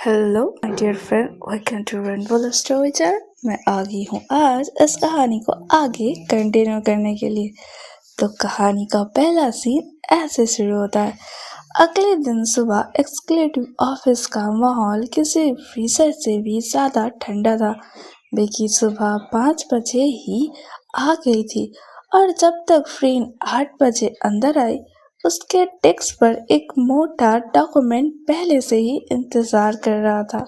Hello my dear friend, welcome to rainbow love story channel. मैं आ गई हूँ आज इस कहानी को आगे कंटिन्यू करने के लिए। तो कहानी का पहला सीन ऐसे शुरू होता है। अगले दिन सुबह एक्सक्लेटिव ऑफिस का माहौल किसी फीसद से भी ज्यादा ठंडा था। बेकी सुबह 5 बजे ही आ गई थी और जब तक फ्रीन 8 बजे अंदर आई, उसके डेस्क पर एक मोटा डॉक्यूमेंट पहले से ही इंतजार कर रहा था।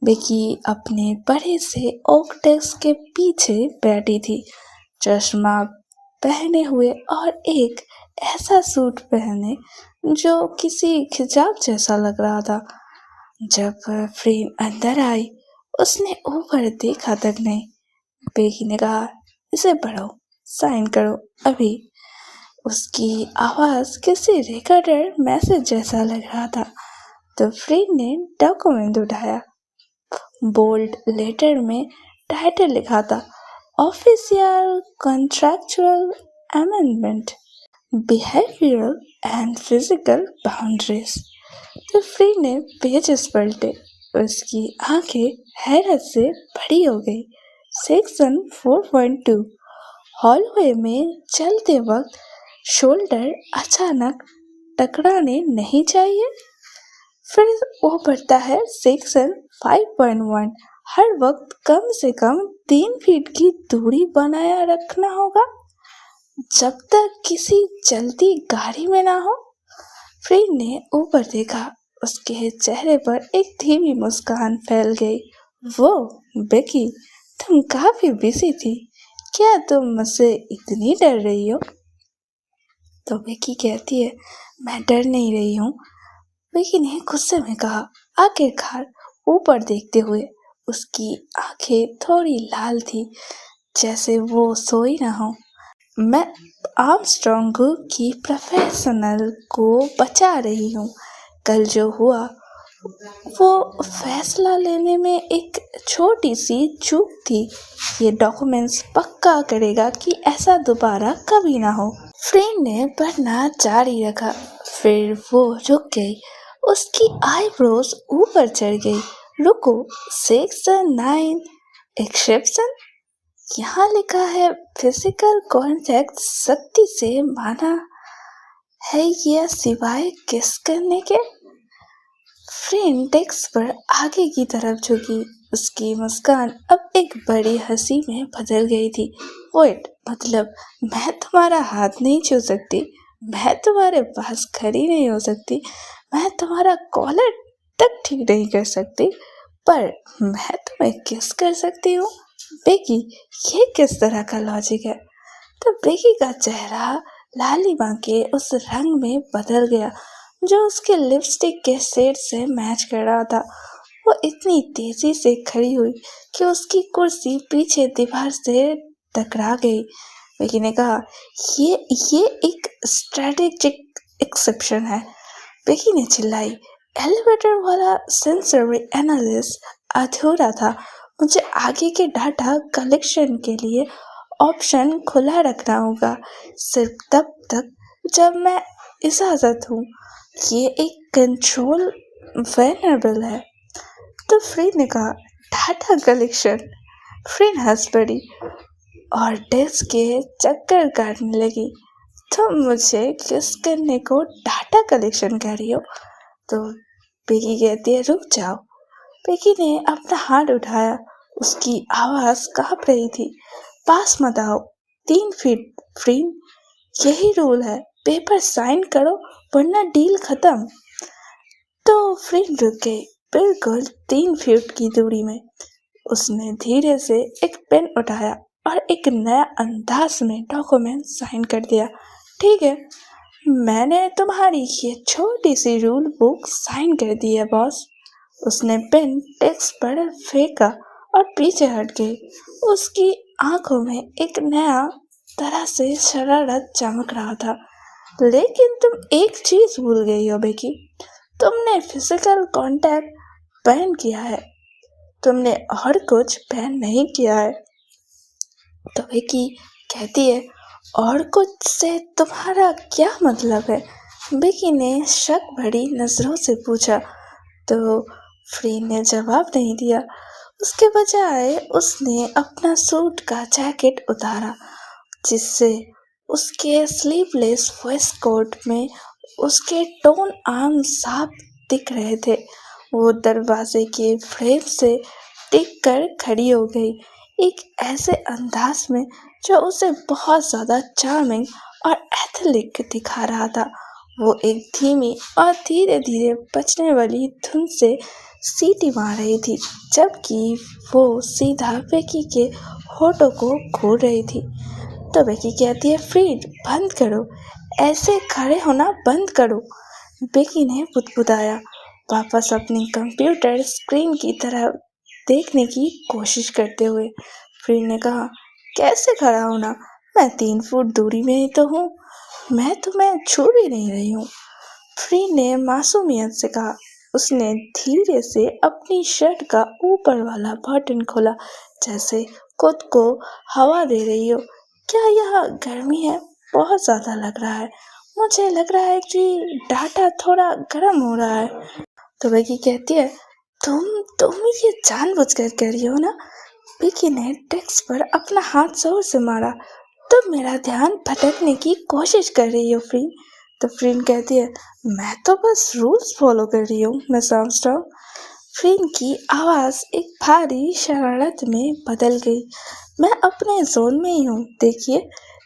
बेकी अपने बड़े से ओक डेस्क के पीछे बैठी थी, चश्मा पहने हुए और एक ऐसा सूट पहने जो किसी खिजाब जैसा लग रहा था। जब फ्रेम अंदर आई, उसने ऊपर देखा तक नहीं। बेकी ने कहा, इसे पढ़ो, साइन करो अभी। उसकी आवाज किसी रिकॉर्डेड मैसेज जैसा लग रहा था। तो फ्रेम ने डॉक्यूमेंट उठाया। बोल्ड लेटर में टाइटल लिखा था, official contractual amendment, behavioural and physical boundaries. तो फ्रेम ने पेजेस पलटे। उसकी आंखें हैरत से बड़ी हो गई। सेक्शन 4.2, हॉलवे में चलते वक्त शोल्डर अचानक टकराने नहीं चाहिए। फिर वो पढ़ता है सेक्शन 5.1, हर वक्त कम से कम 3 फीट की दूरी बनाया रखना होगा जब तक किसी चलती गाड़ी में ना हो। फ्रेड ने ऊपर देखा। उसके चेहरे पर एक धीमी मुस्कान फैल गई। वो बेकी, तुम काफी बिजी थी, क्या तुम मुझसे इतनी डर रही हो? तो बेकी कहती है, मैं डर नहीं रही हूँ। बेकी ने गुस्से में कहा, आखिरकार ऊपर देखते हुए। उसकी आंखें थोड़ी लाल थी, जैसे वो सोई ना हो। मैं आर्मस्ट्रॉन्ग की प्रोफेशनल को बचा रही हूँ। कल जो हुआ वो फैसला लेने में एक छोटी सी चूक थी। ये डॉक्यूमेंट्स पक्का करेगा कि ऐसा दोबारा कभी ना हो। फ्रेंड ने पढ़ना जारी रखा। फिर वो रुक गई। उसकी आईब्रोज ऊपर चढ़ गई। रुको, सेक्शन 9 एक्सेप्शन। यहाँ लिखा है फिजिकल कांटेक्ट सख्ती से माना है, यह सिवाय किस करने के। फ्रेंड डेस्क पर आगे की तरफ झुकी। उसकी मुस्कान अब एक बड़ी हंसी में बदल गई थी। वेट, मतलब मैं तुम्हारा हाथ नहीं छू सकती, मैं तुम्हारे पास खड़ी नहीं हो सकती, मैं तुम्हारा कॉलर तक ठीक नहीं कर सकती, पर मैं तुम्हें किस कर सकती हूँ। बेकी, ये किस तरह का लॉजिक है? तो बेकी का चेहरा लालिमा के उस रंग में बदल गया जो उसके लिपस्टिक के शेड से मैच कर रहा था। वो इतनी तेजी से खड़ी हुई कि उसकी कुर्सी पीछे दीवार से टकरा गई। बेकी ने कहा, ये एक स्ट्रेटेजिक एक्सेप्शन है। बेकी ने चिल्लाई, एलिवेटर वाला सेंसरी एनालिसिस अधूरा था। मुझे आगे के डाटा कलेक्शन के लिए ऑप्शन खुला रखना होगा, सिर्फ तब तक जब मैं इजाजत हूँ। ये एक कंट्रोल वेनरेबल है। तो फ्रेड ने कहा, डाटा कलेक्शन। फ्रेड हंस पड़ी और डेस्क के चक्कर काटने लगी। तुम मुझे किस करने को डाटा कलेक्शन कह रही हो? तो बेकी कहती है, रुक जाओ। बेकी ने अपना हाथ उठाया। उसकी आवाज कांप रही थी। पास मत आओ, 3 फीट। फ्रेड, यही रूल है, पेपर साइन करो वरना डील खत्म। तो फ्रेड रुक गई, बिल्कुल 3 फीट की दूरी में। उसने धीरे से एक पेन उठाया और एक नया अंदाज में डॉक्यूमेंट साइन कर दिया। ठीक है, मैंने तुम्हारी ये छोटी सी रूल बुक साइन कर दी है बॉस। उसने पेन डेस्क पर फेंका और पीछे हट गई। उसकी आंखों में एक नया तरह से शरारत चमक रहा था। लेकिन तुम एक चीज भूल गई हो बेकी, तुमने फिजिकल कांटेक्ट बैन किया है, तुमने और कुछ बैन नहीं किया है। तो बेकी कहती है, और कुछ से तुम्हारा क्या मतलब है? बेकी ने शक भरी नजरों से पूछा। तो फ्रीन ने जवाब नहीं दिया। उसके बजाय उसने अपना सूट का जैकेट उतारा, जिससे उसके स्लीवलेस वेस्ट कोट में उसके टोन आर्म साफ दिख रहे थे। वो दरवाजे के फ्रेम से टिक कर खड़ी हो गई, एक ऐसे अंदाज में जो उसे बहुत ज़्यादा चार्मिंग और एथलेटिक दिखा रहा था। वो एक धीमी और धीरे धीरे बजने वाली धुन से सीटी मार रही थी, जबकि वो सीधा बेकी के होठों को घूर रही थी। तो बेकी कहती है, फ्रीड बंद करो, ऐसे खड़े होना बंद करो। बेकी ने बुदबुदाया, वापस अपनी कंप्यूटर स्क्रीन की तरफ देखने की कोशिश करते हुए। फ्रीड ने कहा, कैसे खड़ा होना, मैं 3 फुट दूरी में ही तो हूँ, मैं तुम्हें छू भी नहीं रही हूँ। फ्रीड ने मासूमियत से कहा। उसने धीरे से अपनी शर्ट का ऊपर वाला बटन खोला, जैसे खुद को हवा दे रही हो। क्या यह गर्मी है? बहुत ज़्यादा लग रहा है। मुझे लग रहा है कि डाटा थोड़ा गर्म हो रहा है। तो बेकी कहती है, तुम ये जानबूझकर कर रही हो ना? बेकी ने डेस्क पर अपना हाथ जोर से मारा। तुम मेरा ध्यान भटकने की कोशिश कर रही हो फ्रीन। तो फ्रीन कहती है, मैं तो बस रूल्स फॉलो कर रही हूँ मिस आर्मस्ट्रॉन्ग। फ्रीन की आवाज़ एक भारी शरारत में बदल गई। मैं अपने जोन में ही हूँ, देखिए,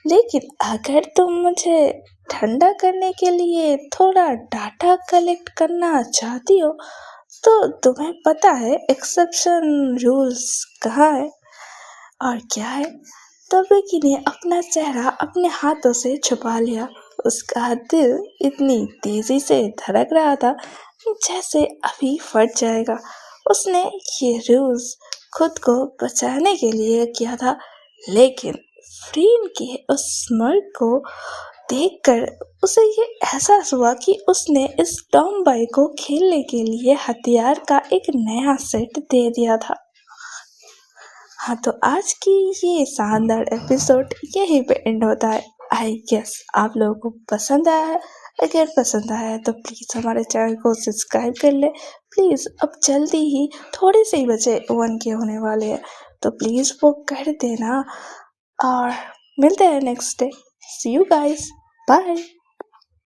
लेकिन अगर तुम मुझे ठंडा करने के लिए थोड़ा डाटा कलेक्ट करना चाहती हो तो तुम्हें पता है एक्सेप्शन रूल्स कहाँ है और क्या है। तो बेकी ने अपना चेहरा अपने हाथों से छुपा लिया। उसका दिल इतनी तेजी से धड़क रहा था जैसे अभी फट जाएगा। उसने ये रूल्स खुद को बचाने के लिए किया था, लेकिन फ्रीन के उस स्माइल को देखकर उसे ये एहसास हुआ कि उसने इस टॉम बॉय को खेलने के लिए हथियार का एक नया सेट दे दिया था। हाँ, तो आज की ये शानदार एपिसोड यहीं पे एंड होता है। आई गेस आप लोगों को पसंद आया है। अगर पसंद आया है तो प्लीज़ हमारे चैनल को सब्सक्राइब कर ले। प्लीज़ अब जल्दी ही थोड़े से ही बचे 1K होने वाले हैं, तो प्लीज़ वो कर देना और मिलते हैं next day. See you guys, bye.